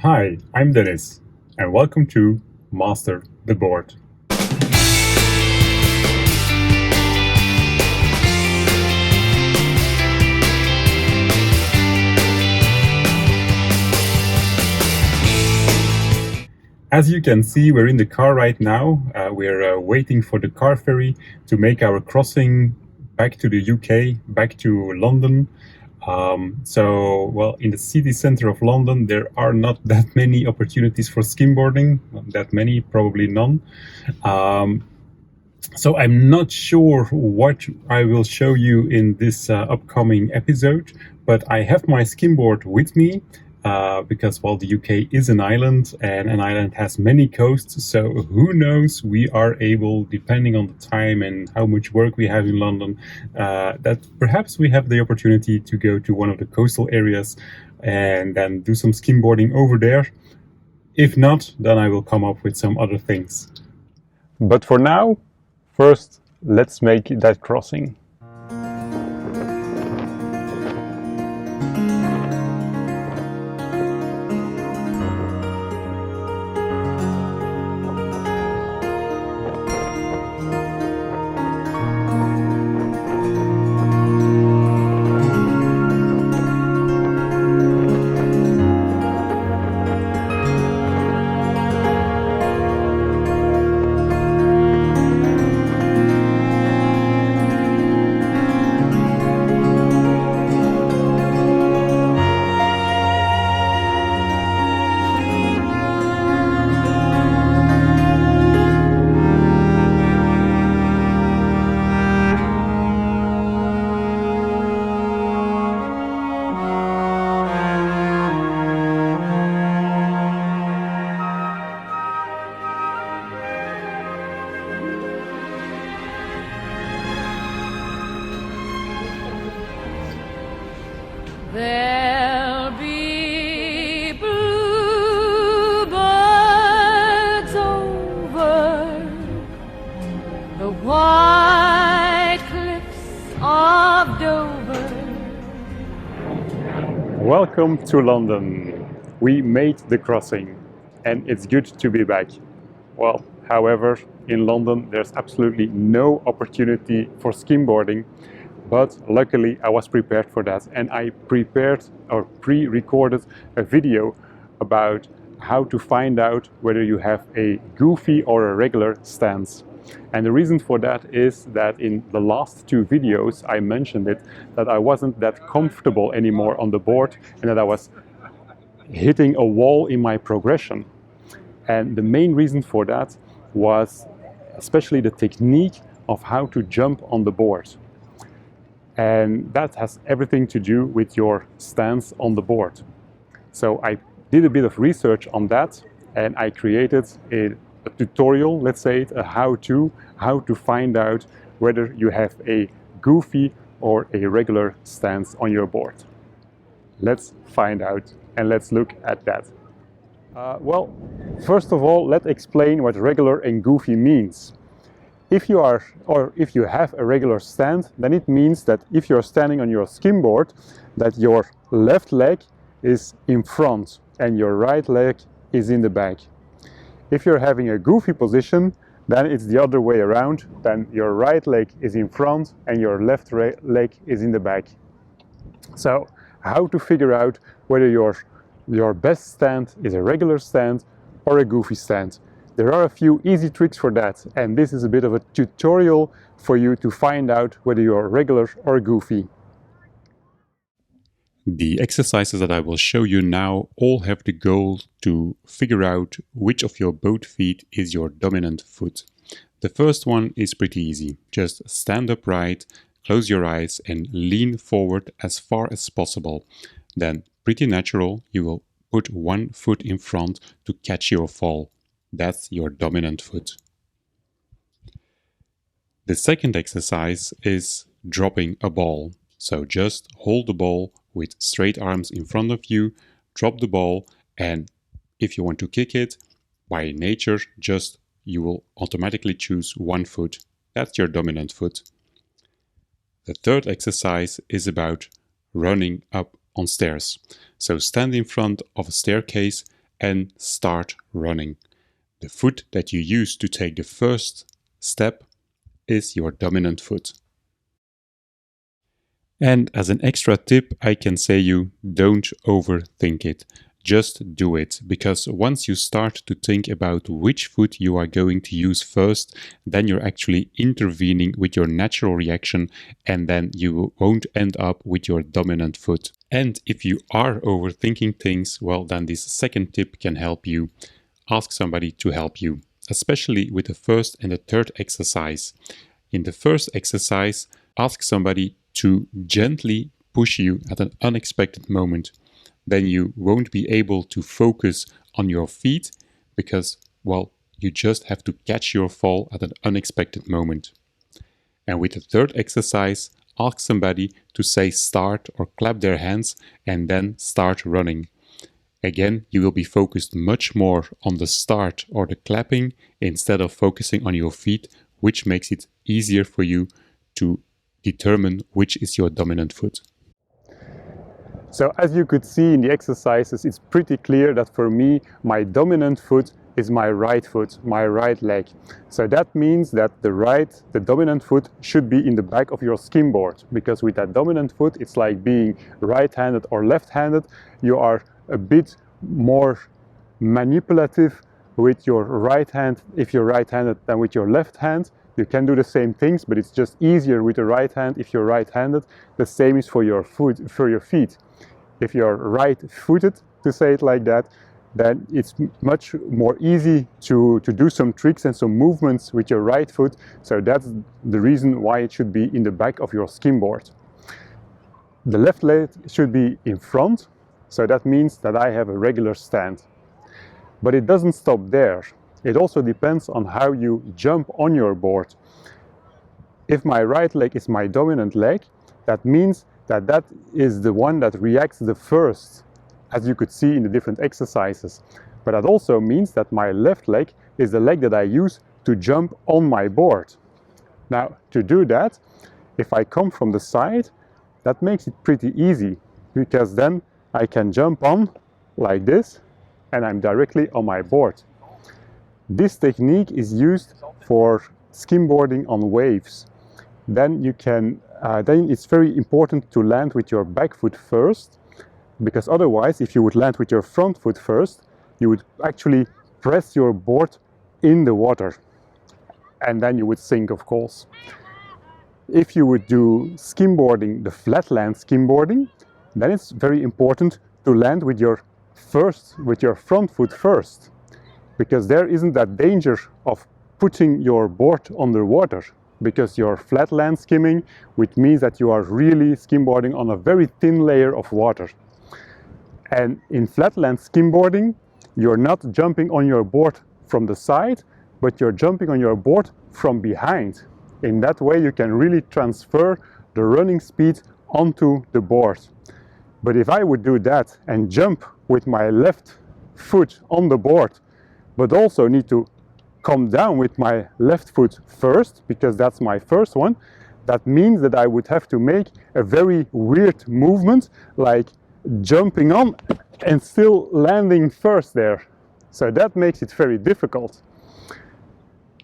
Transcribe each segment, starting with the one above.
Hi, I'm Dennis, and welcome to Master the Board. As you can see, we're in the car right now. We're waiting for the car ferry to make our crossing back to the UK, back to London. Well, in the city center of London, there are not that many opportunities for skimboarding, not that many, probably none. So I'm not sure what I will show you in this upcoming episode, but I have my skimboard with me because, well, the UK is an island and an island has many coasts. So who knows, we are able, depending on the time and how much work we have in London, that perhaps we have the opportunity to go to one of the coastal areas and then do some skimboarding over there. If not, then I will come up with some other things. But for now, first, let's make that crossing. There'll be bluebirds over the white cliffs of Dover. Welcome to London. We made the crossing and it's good to be back. Well, however, in London there's absolutely no opportunity for skimboarding, but luckily I was prepared for that and I prepared or pre-recorded a video about how to find out whether you have a goofy or a regular stance. And the reason for that is that in the last two videos I mentioned it, that I wasn't that comfortable anymore on the board and that I was hitting a wall in my progression. And the main reason for that was especially the technique of how to jump on the board. And that has everything to do with your stance on the board. So I did a bit of research on that and I created a tutorial, let's say it, a how-to find out whether you have a goofy or a regular stance on your board. Let's find out and let's look at that. Well, first of all, let's explain what regular and goofy means. If you have a regular stand, then it means that if you're standing on your skimboard, that your left leg is in front and your right leg is in the back. If you're having a goofy position, then it's the other way around. Then your right leg is in front and your left leg is in the back. So, how to figure out whether your best stand is a regular stand or a goofy stand? There are a few easy tricks for that, and this is a bit of a tutorial for you to find out whether you're regular or goofy. The exercises that I will show you now all have the goal to figure out which of your both feet is your dominant foot. The first one is pretty easy. Just stand upright, close your eyes and lean forward as far as possible. Then, pretty natural, you will put one foot in front to catch your fall. That's your dominant foot. The second exercise is dropping a ball. So just hold the ball with straight arms in front of you, drop the ball, and if you want to kick it, by nature, you will automatically choose one foot. That's your dominant foot. The third exercise is about running up on stairs. So stand in front of a staircase and start running. The foot that you use to take the first step is your dominant foot. And as an extra tip, I can say you don't overthink it. Just do it, because once you start to think about which foot you are going to use first, then you're actually intervening with your natural reaction, and then you won't end up with your dominant foot. And if you are overthinking things, well, then this second tip can help you. Ask somebody to help you, especially with the first and the third exercise. In the first exercise, ask somebody to gently push you at an unexpected moment. Then you won't be able to focus on your feet because, well, you just have to catch your fall at an unexpected moment. And with the third exercise, ask somebody to say start or clap their hands and then start running. Again, you will be focused much more on the start or the clapping instead of focusing on your feet, which makes it easier for you to determine which is your dominant foot. So as you could see in the exercises, it's pretty clear that for me, my dominant foot is my right foot, my right leg. So that means that the dominant foot should be in the back of your skimboard, because with that dominant foot, it's like being right-handed or left-handed. You are a bit more manipulative with your right hand if you're right-handed than with your left hand. You can do the same things, but it's just easier with the right hand if you're right-handed. The same is for your feet. If you're right-footed, to say it like that, then it's much more easy to do some tricks and some movements with your right foot. So that's the reason why it should be in the back of your skimboard. The left leg should be in front, so that means that I have a regular stand. But it doesn't stop there. It also depends on how you jump on your board. If my right leg is my dominant leg, that means that that is the one that reacts the first, as you could see in the different exercises. But that also means that my left leg is the leg that I use to jump on my board. Now, to do that, if I come from the side, that makes it pretty easy, because then I can jump on like this, and I'm directly on my board. This technique is used for skimboarding on waves. Then it's very important to land with your back foot first, because otherwise, if you would land with your front foot first, you would actually press your board in the water, and then you would sink, of course. If you would do skimboarding, the flatland skimboarding, then it's very important to land with your front foot first, because there isn't that danger of putting your board underwater, because you're flatland skimming, which means that you are really skimboarding on a very thin layer of water. And in flatland skimboarding, you're not jumping on your board from the side, but you're jumping on your board from behind. In that way, you can really transfer the running speed onto the board. But if I would do that and jump with my left foot on the board, but also need to come down with my left foot first, because that's my first one, that means that I would have to make a very weird movement, like jumping on and still landing first there. So that makes it very difficult.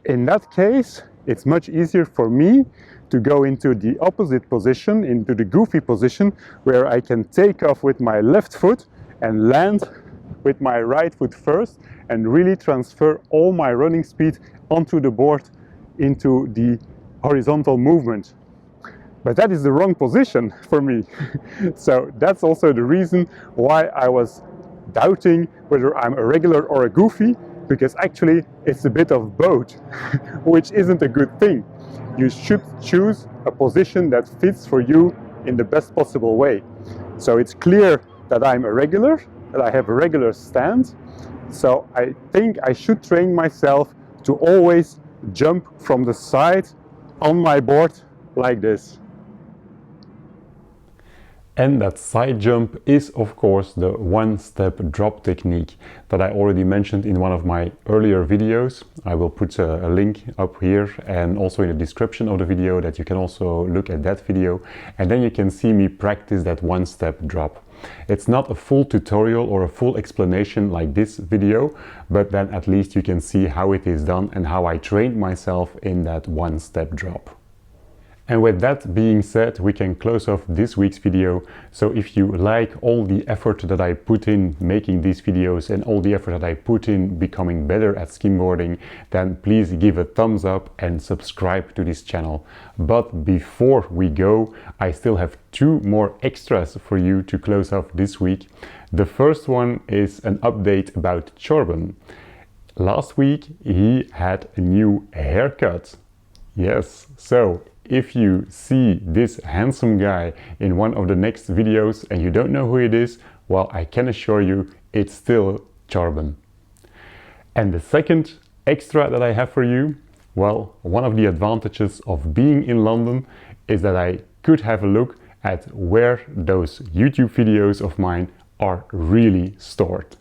In that case, it's much easier for me to go into the opposite position, into the goofy position, where I can take off with my left foot and land with my right foot first, and really transfer all my running speed onto the board into the horizontal movement. But that is the wrong position for me. So that's also the reason why I was doubting whether I'm a regular or a goofy, because actually it's a bit of both, which isn't a good thing. You should choose a position that fits for you in the best possible way. So it's clear that I'm a regular, that I have a regular stand. So I think I should train myself to always jump from the side on my board like this. And that side jump is, of course, the one-step drop technique that I already mentioned in one of my earlier videos. I will put a link up here and also in the description of the video, that you can also look at that video, and then you can see me practice that one-step drop. It's not a full tutorial or a full explanation like this video, but then at least you can see how it is done and how I trained myself in that one-step drop. And with that being said, we can close off this week's video. So if you like all the effort that I put in making these videos and all the effort that I put in becoming better at skimboarding, then please give a thumbs up and subscribe to this channel. But before we go, I still have 2 more extras for you to close off this week. The first one is an update about Chorben. Last week he had a new haircut. Yes, so if you see this handsome guy in one of the next videos and you don't know who it is, well, I can assure you it's still Chorben. And the second extra that I have for you, well, one of the advantages of being in London is that I could have a look at where those YouTube videos of mine are really stored.